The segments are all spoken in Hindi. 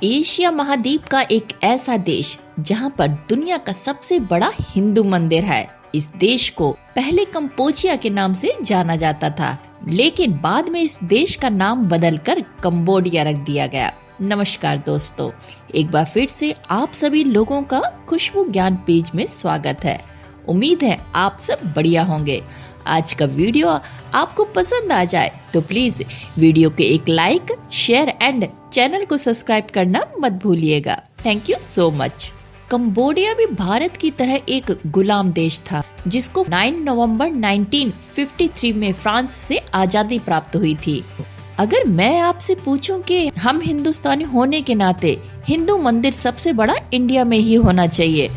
एशिया महाद्वीप का एक ऐसा देश जहां पर दुनिया का सबसे बड़ा हिंदू मंदिर है। इस देश को पहले कंबोडिया के नाम से जाना जाता था, लेकिन बाद में इस देश का नाम बदलकर कंबोडिया रख दिया गया। नमस्कार दोस्तों, एक बार फिर से आप सभी लोगों का खुशबू ज्ञान पेज में स्वागत है। उम्मीद है आप सब बढ़िया होंगे। आज का वीडियो आपको पसंद आ जाए तो प्लीज वीडियो के एक लाइक, शेयर एंड चैनल को सब्सक्राइब करना मत भूलिएगा। Thank you so much. Cambodia भी भारत की तरह एक गुलाम देश था, जिसको 9 नवंबर 1953 में फ्रांस से आजादी प्राप्त हुई थी। अगर मैं आपसे पूछूं कि हम हिंदुस्तानी होने के नाते हिंदू मंदिर सबसे बड़ा इंडिया में ही होना चाहिए,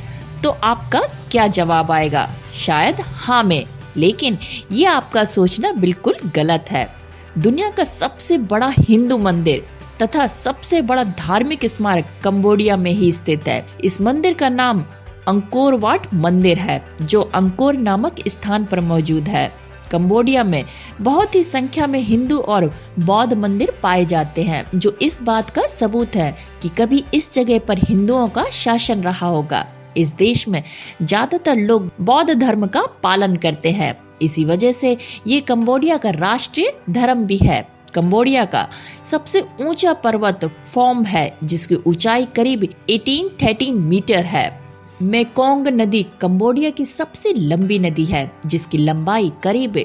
तो आपका क्या जवाब आएगा? शायद हाँ में, लेकिन ये आपका सोचना बिल्कुल गलत है। दुनिया का सबसे बड़ा हिंदू मंदिर तथा सबसे बड़ा धार्मिक स्मारक कंबोडिया में ही स्थित है। इस मंदिर का नाम अंकोर वाट मंदिर है, जो अंकोर नामक स्थान पर मौजूद है। कंबोडिया में बहुत ही संख्या में हिंदू और बौद्ध मंदिर पाए जाते हैं, जो इस बात का सबूत है कि कभी इस जगह पर हिंदुओं का शासन रहा होगा। इस देश में ज्यादातर लोग बौद्ध धर्म का पालन करते हैं, इसी वजह से ये कंबोडिया का राष्ट्रीय धर्म भी है। कंबोडिया का सबसे ऊंचा पर्वत फोम है, जिसकी ऊंचाई करीब 1813 मीटर है। मेकोंग नदी कंबोडिया की सबसे लंबी नदी है, जिसकी लंबाई करीब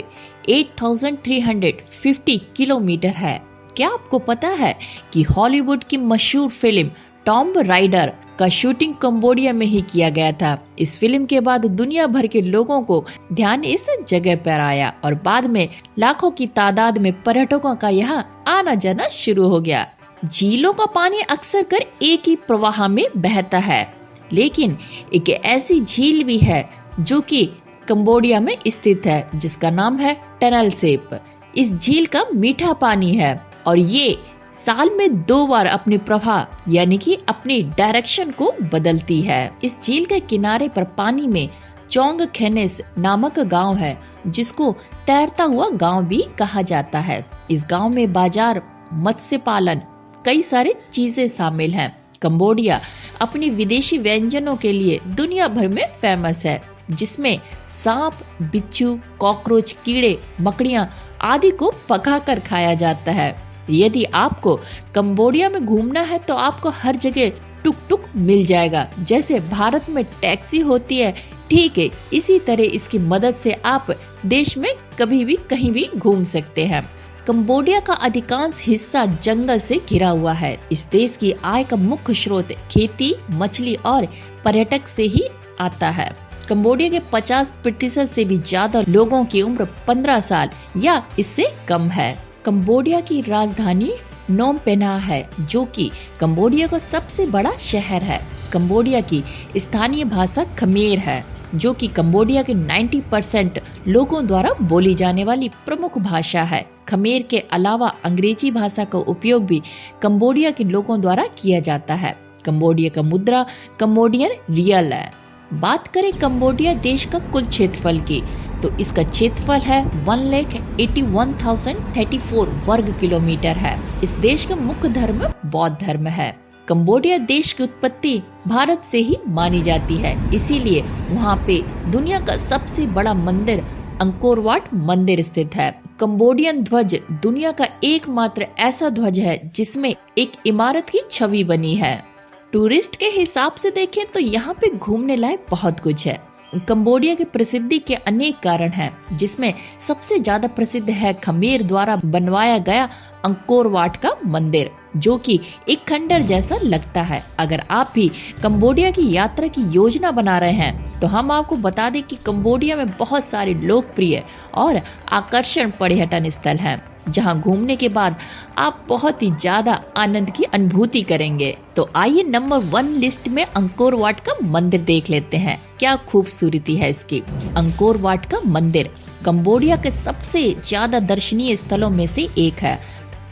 8350 किलोमीटर है। क्या आपको पता है कि हॉलीवुड की मशहूर फिल्म टॉम्ब राइडर का शूटिंग कंबोडिया में ही किया गया था। इस फिल्म के बाद दुनिया भर के लोगों को ध्यान इस जगह पर आया और बाद में लाखों की तादाद में पर्यटकों का यहाँ आना जाना शुरू हो गया। झीलों का पानी अक्सर कर एक ही प्रवाह में बहता है, लेकिन एक ऐसी झील भी है जो कि कंबोडिया में स्थित है, जिसका नाम है टनल सेप। इस झील का मीठा पानी है और ये साल में 2 बार अपनी प्रवाह यानी कि अपनी डायरेक्शन को बदलती है। इस झील के किनारे पर पानी में चोंग खेनेस नामक गांव है, जिसको तैरता हुआ गांव भी कहा जाता है। इस गांव में बाजार, मत्स्य पालन, कई सारी चीजें शामिल हैं। कंबोडिया अपनी विदेशी व्यंजनों के लिए दुनिया भर में फेमस है, जिसमें सांप, बिच्छू, कॉकरोच, कीड़े, मकड़ियां आदि को पकाकर खाया जाता है। यदि आपको कंबोडिया में घूमना है तो आपको हर जगह टुक टुक मिल जाएगा। जैसे भारत में टैक्सी होती है, ठीक है, इसी तरह इसकी मदद से आप देश में कभी भी कहीं भी घूम सकते हैं। कंबोडिया का अधिकांश हिस्सा जंगल से घिरा हुआ है। इस देश की आय का मुख्य स्रोत खेती, मछली और पर्यटक से ही आता है। कंबोडिया के 50% से भी ज्यादा लोगों की उम्र 15 साल या इससे कम है। कंबोडिया की राजधानी नोम पेन्हा है, जो कि कंबोडिया का सबसे बड़ा शहर है। कंबोडिया की स्थानीय भाषा खमेर है, जो कि कंबोडिया के 90% लोगों द्वारा बोली जाने वाली प्रमुख भाषा है। खमेर के अलावा अंग्रेजी भाषा का उपयोग भी कंबोडिया के लोगों द्वारा किया जाता है। कंबोडिया का मुद्रा कंबोडियन रियल है। बात करें कंबोडिया देश का कुल क्षेत्रफल की, तो इसका क्षेत्रफल है 1,81,034 वर्ग किलोमीटर है। इस देश का मुख्य धर्म बौद्ध धर्म है। कंबोडिया देश की उत्पत्ति भारत से ही मानी जाती है, इसीलिए वहाँ पे दुनिया का सबसे बड़ा मंदिर अंकोर वाट मंदिर स्थित है। कंबोडियन ध्वज दुनिया का एकमात्र ऐसा ध्वज है जिसमें एक इमारत की छवि बनी है। टूरिस्ट के हिसाब से देखें तो यहाँ पे घूमने लायक बहुत कुछ है। कंबोडिया की प्रसिद्धि के अनेक कारण हैं, जिसमें सबसे ज्यादा प्रसिद्ध है खमेर द्वारा बनवाया गया अंकोर वाट का मंदिर, जो कि एक खंडर जैसा लगता है। अगर आप भी कंबोडिया की यात्रा की योजना बना रहे हैं तो हम आपको बता दें कि कंबोडिया में बहुत सारे लोकप्रिय और आकर्षण पर्यटन स्थल हैं, जहां घूमने के बाद आप बहुत ही ज्यादा आनंद की अनुभूति करेंगे। तो आइए नंबर 1 लिस्ट में अंकोर वाट का मंदिर देख लेते हैं। क्या खूबसूरती है इसकी। अंकोर वाट का मंदिर कंबोडिया के सबसे ज्यादा दर्शनीय स्थलों में से एक है।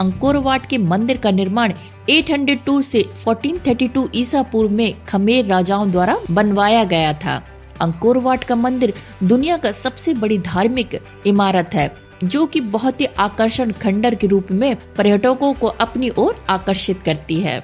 अंकोर वाट के मंदिर का निर्माण 802 से 1432 ईसा पूर्व में खमेर राजाओं द्वारा बनवाया गया था। अंकोर वाट का मंदिर दुनिया का सबसे बड़ी धार्मिक इमारत है। जो कि बहुत ही आकर्षण खंडर के रूप में पर्यटकों को अपनी ओर आकर्षित करती है।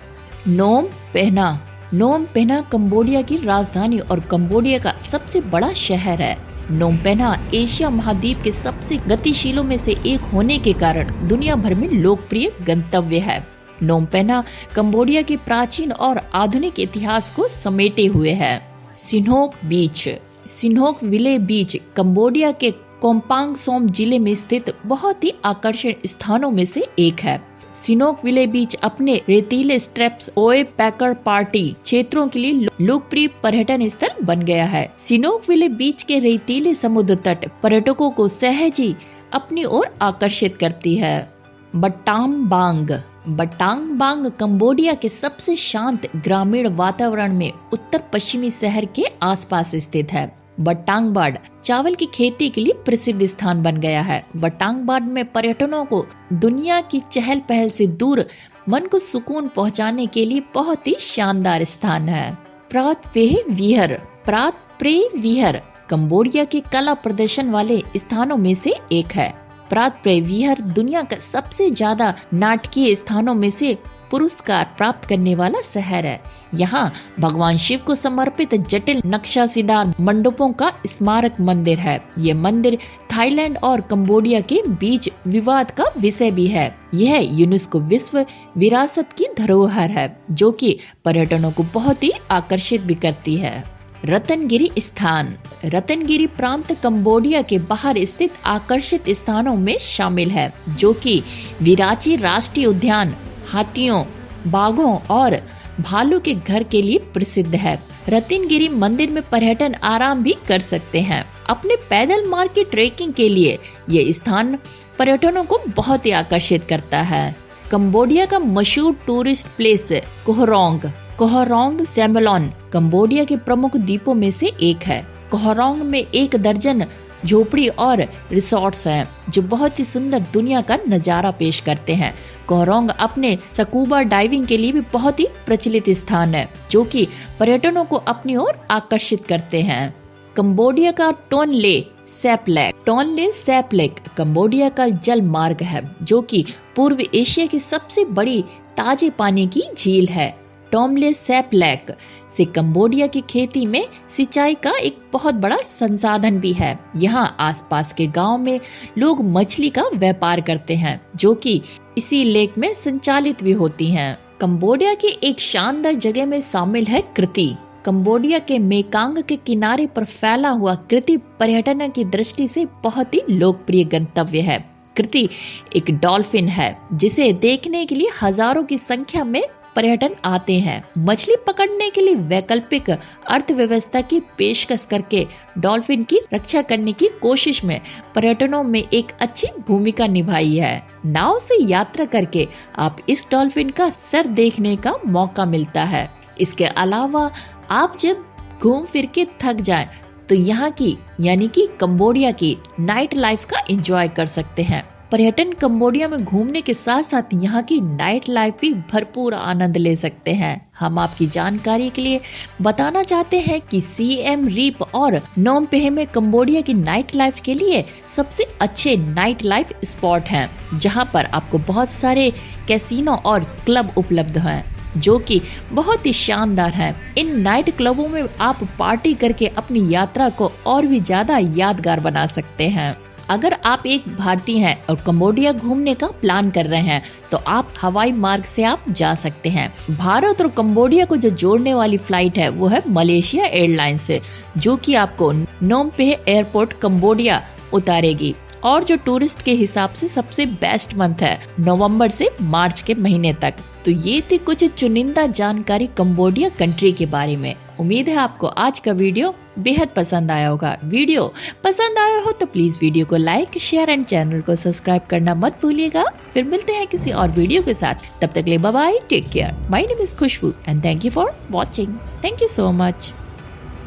नोम पेन्हा। नोम पेन्हा कंबोडिया की राजधानी और कंबोडिया का सबसे बड़ा शहर है। नोम पेन्हा एशिया महाद्वीप के सबसे गतिशीलों में से एक होने के कारण दुनिया भर में लोकप्रिय गंतव्य है। नोम पेन्हा कंबोडिया के प्राचीन और आधुनिक इतिहास को समेटे हुए है। सिन्होक बीच। सिन्होक विले बीच कंबोडिया के कोम्पांग सोम जिले में स्थित बहुत ही आकर्षक स्थानों में से एक है। सिनोक विले बीच अपने रेतीले स्ट्रेप्स ओए पैकर पार्टी क्षेत्रों के लिए लोकप्रिय पर्यटन स्थल बन गया है। सिनोक विले बीच के रेतीले समुद्र तट पर्यटकों को सहज ही अपनी ओर आकर्षित करती है। बटांगबांग। बटांगबांग कंबोडिया के सबसे शांत ग्रामीण वातावरण में उत्तर पश्चिमी शहर के आसपास स्थित है। बटांगबाड़ चावल की खेती के लिए प्रसिद्ध स्थान बन गया है। बटांगबाड़ में पर्यटकों को दुनिया की चहल पहल से दूर मन को सुकून पहुंचाने के लिए बहुत ही शानदार स्थान है। प्रातप्रे विहर। प्रातप्रे विहर कंबोडिया के कला प्रदर्शन वाले स्थानों में से एक है। प्रातप्रे विहर दुनिया का सबसे ज्यादा नाटकीय स्थानों में से पुरस्कार प्राप्त करने वाला शहर है। यहाँ भगवान शिव को समर्पित जटिल नक्शासीदार मंडपों का स्मारक मंदिर है। ये मंदिर थाईलैंड और कंबोडिया के बीच विवाद का विषय भी है। यह यूनेस्को विश्व विरासत की धरोहर है, जो कि पर्यटकों को बहुत ही आकर्षित भी करती है। रत्नगिरी स्थान। रत्नगिरी प्रांत कंबोडिया के बाहर स्थित आकर्षित स्थानों में शामिल है, जो कि विराची राष्ट्रीय उद्यान, हाथियों, बाघों और भालू के घर के लिए प्रसिद्ध है। रत्नगिरी मंदिर में पर्यटन आराम भी कर सकते हैं। अपने पैदल मार्ग की ट्रेकिंग के लिए ये स्थान पर्यटकों को बहुत ही आकर्षित करता है। कंबोडिया का मशहूर टूरिस्ट प्लेस कोहरोंग। कोहरोंग सेमलोन कंबोडिया के प्रमुख द्वीपों में से एक है। कोहरोंग में 1 दर्जन झोपड़ी और रिसोर्ट्स हैं, जो बहुत ही सुंदर दुनिया का नजारा पेश करते हैं। कोहरोंग अपने स्कूबा डाइविंग के लिए भी बहुत ही प्रचलित स्थान है, जो कि पर्यटकों को अपनी ओर आकर्षित करते हैं। कंबोडिया का Tonle SAP lake. Tonle SAP lake Cambodia का जल मार्ग है, जो कि पूर्व एशिया की सबसे बड़ी ताजे पानी की झील है। टोनले सैप लेक से कंबोडिया की खेती में सिंचाई का एक बहुत बड़ा संसाधन भी है। यहाँ आसपास के गांव में लोग मछली का व्यापार करते हैं, जो कि इसी लेक में संचालित भी होती हैं। कंबोडिया की एक शानदार जगह में शामिल है कृति। कंबोडिया के मेकांग के किनारे पर फैला हुआ कृति पर्यटन की दृष्टि से बहुत ही लोकप्रिय गंतव्य है। कृति एक डॉल्फिन है, जिसे देखने के लिए हजारों की संख्या में पर्यटन आते हैं। मछली पकड़ने के लिए वैकल्पिक अर्थव्यवस्था की पेशकश करके डॉल्फिन की रक्षा करने की कोशिश में पर्यटकों में एक अच्छी भूमिका निभाई है। नाव से यात्रा करके आप इस डॉल्फिन का सर देखने का मौका मिलता है। इसके अलावा आप जब घूम फिर के थक जाएं, तो यहाँ की यानी कि कंबोडिया की नाइट लाइफ का एंजॉय कर सकते हैं। पर्यटन कंबोडिया में घूमने के साथ साथ यहाँ की नाइट लाइफ भी भरपूर आनंद ले सकते हैं। हम आपकी जानकारी के लिए बताना चाहते हैं कि सीएम रीप और नोम पेन्हा में कंबोडिया की नाइट लाइफ के लिए सबसे अच्छे नाइट लाइफ स्पॉट हैं, जहाँ पर आपको बहुत सारे कैसीनो और क्लब उपलब्ध हैं, जो कि बहुत ही शानदार हैं। इन नाइट क्लबों में आप पार्टी करके अपनी यात्रा को और भी ज्यादा यादगार बना सकते हैं। अगर आप एक भारतीय हैं और कंबोडिया घूमने का प्लान कर रहे हैं, तो आप हवाई मार्ग से आप जा सकते हैं। भारत और कंबोडिया को जो जोड़ने वाली फ्लाइट है, वो है मलेशिया एयरलाइंस से, जो कि आपको नोम पेन्हा एयरपोर्ट कंबोडिया उतारेगी। और जो टूरिस्ट के हिसाब से सबसे बेस्ट मंथ है नवंबर से मार्च के महीने तक। तो ये थी कुछ चुनिंदा जानकारी कंबोडिया कंट्री के बारे में। उम्मीद है आपको आज का वीडियो बेहद पसंद आया होगा। वीडियो पसंद आया हो तो प्लीज वीडियो को लाइक, शेयर एंड चैनल को सब्सक्राइब करना मत भूलिएगा। फिर मिलते हैं किसी और वीडियो के साथ। तब तक ले bye bye, take care. My name is Khushboo and thank you for watching. Thank you so much.